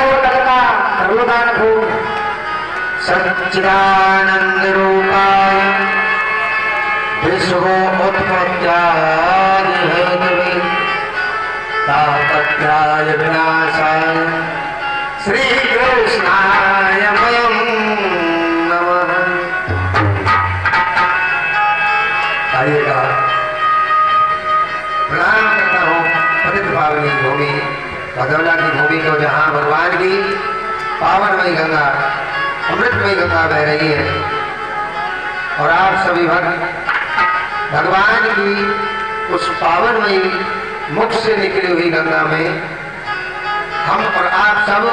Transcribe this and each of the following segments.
सर्वदान हो सच्चिदानंद रूपाय विश्वोत्पत्त्यादि हेतवे तापत्रय विनाशाय श्री कृष्णाय वयं नमः। आइएगा, प्रणाम करता हूँ पतित पावनी भूमि भदौला की भूमि को, जहाँ भगवान की पावनमयी गंगा अमृतमयी गंगा बह रही है और आप सभी भक्त भगवान की उस पावनमयी मुख से निकली हुई गंगा में हम और आप सब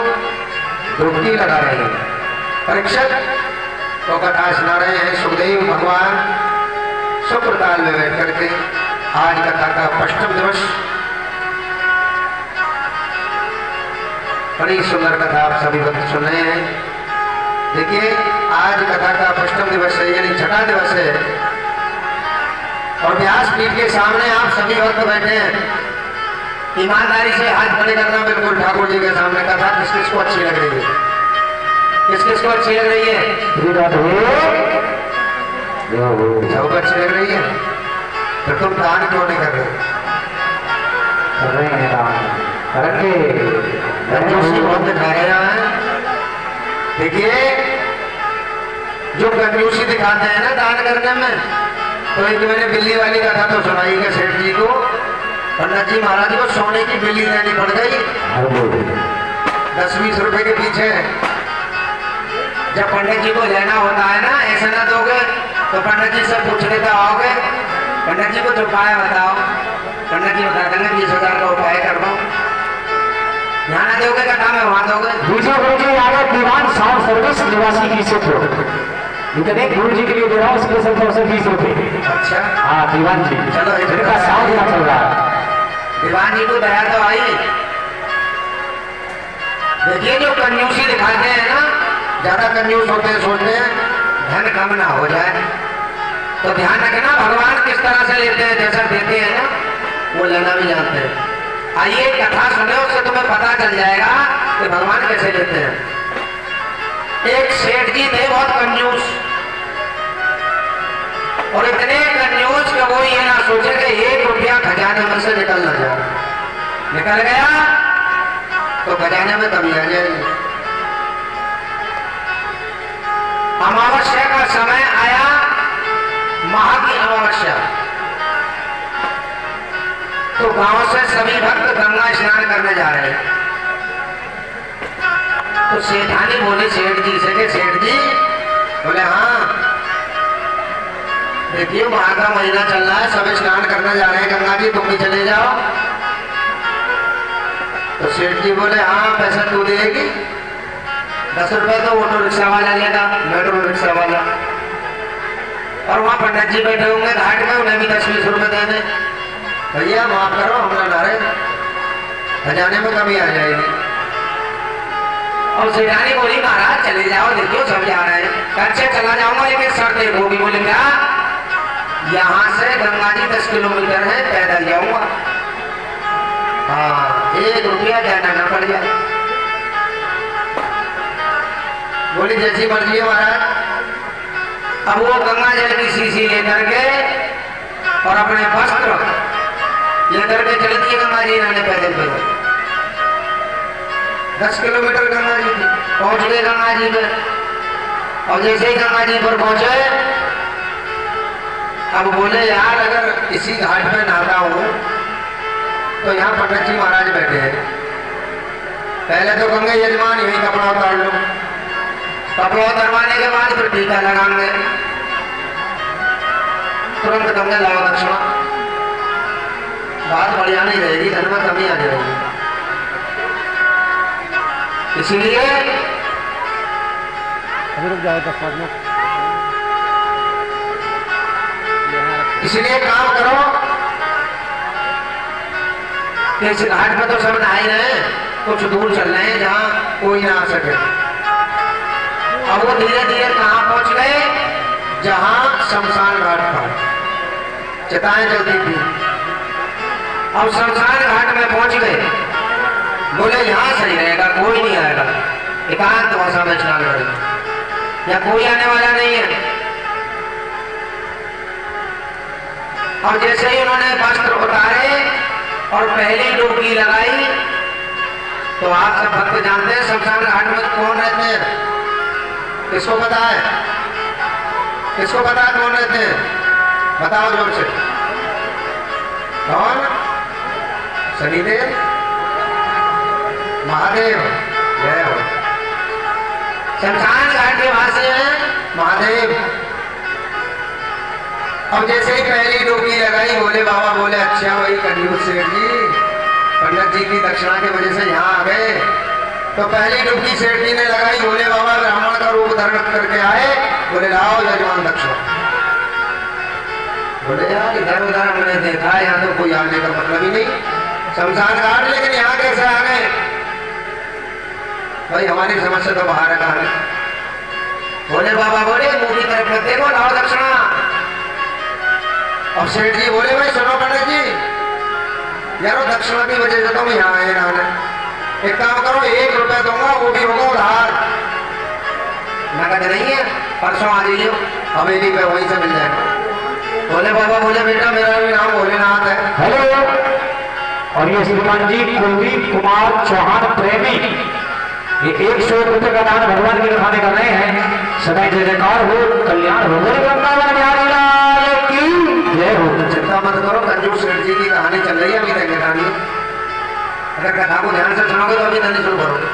डुबकी लगा रहे हैं। परीक्षित तो कथा सुना रहे हैं। सुखदेव भगवान सुप्रताल में बैठ करके आज कथा का अष्टम दिवस, बड़ी सुंदर कथा आप सभी भक्त सुन रहे हैं। देखिए, आज कथा का अष्टम दिवस है, यानी छठा दिवस है और व्यासपीठ के सामने आप सभी भक्त बैठे हैं। ईमानदारी से हाथ खड़े करना बिल्कुल ठाकुर जी के सामने। कथा किस किस को अच्छी लग रही है? किस किस को अच्छी लग रही है? सबको अच्छी लग रही है। तो तुम दान क्यों नहीं कर रहे? कर रहे हैं दान, करके कंजूसी बहुत दिखा रहे हैं। देखिए, जो कंजूसी दिखाते हैं ना दान करने में, तो एक मैंने बिल्ली वाली कथा तो सुनाई है सेठ जी को। पंडित जी महाराज को सोने की बिल्ली लेनी पड़ गई 10-20 रुपए के पीछे। जब पंडित जी को लेना होता है ना, ऐसे ना दोगे तो पंडित जी से पूछने का आओगे, पंडित जी को जो उपाय बताओ, पंडित जी बता देंगे 20,000 का उपाय कर दो। यहाँ ना दोगे कथा में वहां दोगे। दीवान साउंड सर्विस निवासी की से इतने गुरु जी के लिए दे रहा हूँ, स्पेशल तौर से 20 रुपए। अच्छा, हाँ दीवान जी, चलो इनका साउंड यहाँ चल रहा है। दीवान जी को दया तो आई। देखिए, जो कंजूसी दिखाते हैं ना, ज्यादा कंजूस होते हैं, सोचते हैं धन कम ना हो जाए। तो ध्यान रखना, भगवान किस तरह से लेते हैं, जैसा देते हैं ना वो लेना भी जानते हैं। आइए कथा सुने, उससे तुम्हें पता चल जाएगा कि भगवान कैसे लेते हैं। एक सेठ जी थे बहुत कंजूस, और इतने कंजूस कि वो ये ना सोचे कि 1 रुपया खजाने में से निकल ना जाए। निकल गया तो खजाने में कमी आ जाएगी। अमावस्या का समय आया, माह की अमावस्या, तो गांव से सभी भक्त गंगा स्नान करने जा रहे हैं। तो सेठानी बोले सेठ जी से कि सेठ जी, बोले हाँ देखिए माह का महीना चल रहा है, सब स्नान करने जा रहे हैं गंगा जी, तुम भी चले जाओ। तो सेठ जी बोले हाँ, पैसा तू देगी? 10 रुपए तो ऑटो रिक्शा वाला लेगा, मेट्रो रिक्शा वाला। और वहाँ पंडित जी बैठे होंगे घाट में, उन्हें भी 10-20 रुपए देने। भैया माफ करो, हमरा ना रहे, खजाने में कमी आ जाएगी। और सेठानी बोली महाराज चले जाओ, देखियो सब जा रहे हैं। अच्छा चला जाऊंगा, लेकिन शर्त एक होगी। बोले क्या? यहाँ से गंगा जी 10 किलोमीटर है, पैदल जाऊंगा। हाँ, 1 रुपया जाना ना पड़ जाए। बोली जैसी मर्जी है महाराज। अब वो गंगा जल की शीशी लेकर के और अपने वस्त्र लेकर के चली थी गंगा जी नहाने पैदल पैदल। 10 किलोमीटर गंगा जी थी, पहुंच गए गंगा जी पे। और जैसे ही गंगा जी पर पहुंचे, अब बोले यार अगर इसी घाट पे नहाता हूं तो यहाँ पंडित जी महाराज बैठे हैं। पहले तो गंगा यजमान यही कपड़ा उतार लो, कपड़ा उतरवाने के बाद फिर टीका लगाएंगे, तुरंत गंगा लाओ दक्षिणा। बात बढ़िया नहीं रहेगी, धन में कमी आ जाएगी। इसलिए काम करो कि इस घाट पे तो सब नहा ही रहे हैं, कुछ दूर चल रहे हैं जहाँ कोई ना आ सके। अब वो धीरे धीरे कहाँ पहुंच गए? जहाँ शमशान घाट था, चिताएं जलती थी। अब शमशान घाट में पहुंच गए, बोले यहाँ सही रहेगा कोई नहीं आएगा, एकांत भाषा में स्नान करेंगे, या कोई आने वाला नहीं है। और जैसे ही उन्होंने वस्त्र उतारे और पहली डुबकी लगाई, तो आप सब भक्त जानते हैं शमशान घाट में कौन रहते हैं? किसको पता है? किसको पता है कौन रहते हैं? बताओ जोर से। कौन? शनिदेव, महादेव। जय हो। शमशान घाट के वासी हैं महादेव। अब जैसे ही पहली डुबकी लगाई, भोले बाबा बोले अच्छा भाई कंजूस सेठ जी, पंडित जी की दक्षिणा की वजह से यहाँ आ गए। तो पहली डुबकी सेठ जी ने लगाई, भोले बाबा ब्राह्मण का रूप धारण करके आए, बोले लाओ यजमान दक्षिणा। बोले यार इधर उधर हमने देखा, यहाँ तो कोई आने का मतलब ही नहीं, शमशान घाट, लेकिन यहाँ कैसे आ गए? भाई हमारी समझ से तो बाहर है कहानी। भोले बाबा बोले मुंह की तरफ मत देखो, लाओ दक्षिणा। अब सेठ जी बोले भाई सुनो पंडित जी, यार दक्षिणा की वजह से तो मैं यहाँ आए ना, एक काम करो 1 रुपया दूंगा, वो भी होगा उधार, नगद नहीं है, परसों आ जाइए हवेली पे, वहीं से मिल जाएगा। भोले बाबा बोले बेटा मेरा भी नाम भोलेनाथ है। हेलो, और ये श्रीमान जी कुलदीप कुमार चौहान प्रेमी, ये 101 रुपये का दान भगवान के खाने कर रहे हैं। सदा जय जयकार हो, कल्याण हो, वृंदावन बिहारी लाल की जय हो। चिंता मत करो, कंजूस सेठ जी की कहानी चल रही है अभी तक कहानी, अगर कथा को ध्यान से सुनोगे तो अभी नहीं शुरू करोगे।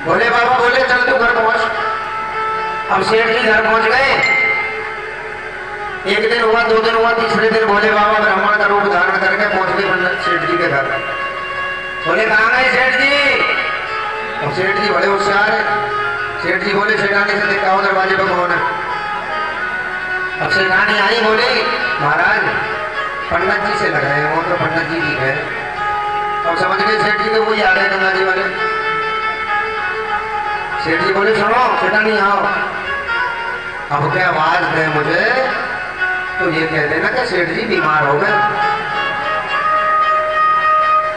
भोले बाबा बोले चल तू घर पहुंच। अब सेठ जी घर पहुंच गए। 1 दिन हुआ, 2 दिन हुआ, तीसरे दिन भोले बाबा ब्राह्मण का रूप धारण करके पहुंच गए पंडित सेठ जी के घर। बोले कहाँ गए सेठ जी? अब सेठ जी बड़े होशियार है। सेठ जी बोले सेठानी से दिखाओ दरवाजे पर कौन है। अब सेठानी आई, बोले महाराज पंडित जी से लगाए, वो तो पंडित जी की है। अब समझ गए सेठ जी तो वही आ गए गंगा जी वाले। सेठ जी बोले सुनो सेठानी आओ, अब क्या आवाज दे मुझे तो ये कह देना कि सेठ जी बीमार हो गए।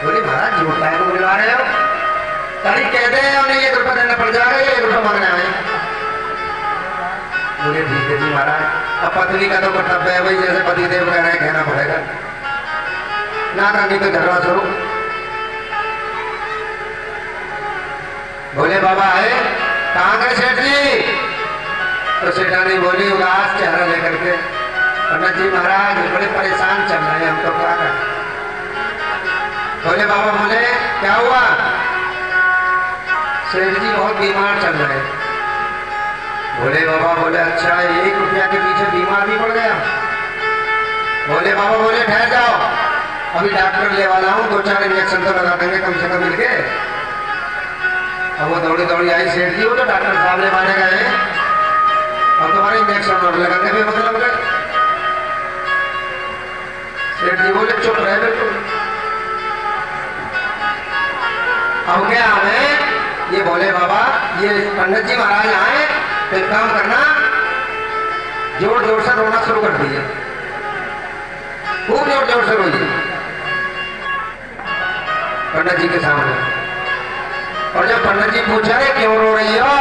बोले महाराज झूठ काहे को बुलवा रहे हो? तारीख कह दे उन्हें 1 रुपया देना पड़ जाएगा, 1 रुपया मांगने आए। बोले ठीक है जी महाराज, अब पत्नी का तो कर्तव्य है भाई, जैसे पति देव कह रहे हैं कहना पड़ेगा, ना करनी तो झगड़ा शुरू। भोले बाबा आए, कहाँ गए सेठ जी? तो सेठानी बोली उदास चेहरा लेकर के, पंडित जी महाराज बड़े परेशान चल रहे हैं, हम तो क्या करें। भोले बाबा बोले क्या हुआ? सेठ जी बहुत बीमार चल रहे हैं। भोले बाबा बोले अच्छा 1 रुपया के पीछे बीमार भी पड़ गया। भोले बाबा बोले ठहर जाओ, अभी डॉक्टर ले वाला हूँ, 2-4 इंजेक्शन तो लगा देंगे कम से कम मिलके। अब वो दौड़ी दौड़ी आई सेठ जी, वो तो डॉक्टर साहब ले माने गए, अब तुम्हारे इंजेक्शन और लगाने भी मतलब गए। सेठ जी बोले चुप रहे बिल्कुल। अब क्या हमें ये भोले बाबा, ये पंडित जी महाराज आए तो एक काम करना, जोर जोर से रोना शुरू कर दीजिए, खूब जोर जोर से रोइए पंडित जी के सामने। और जब पंडित जी पूछा रहे क्यों रो रही हो,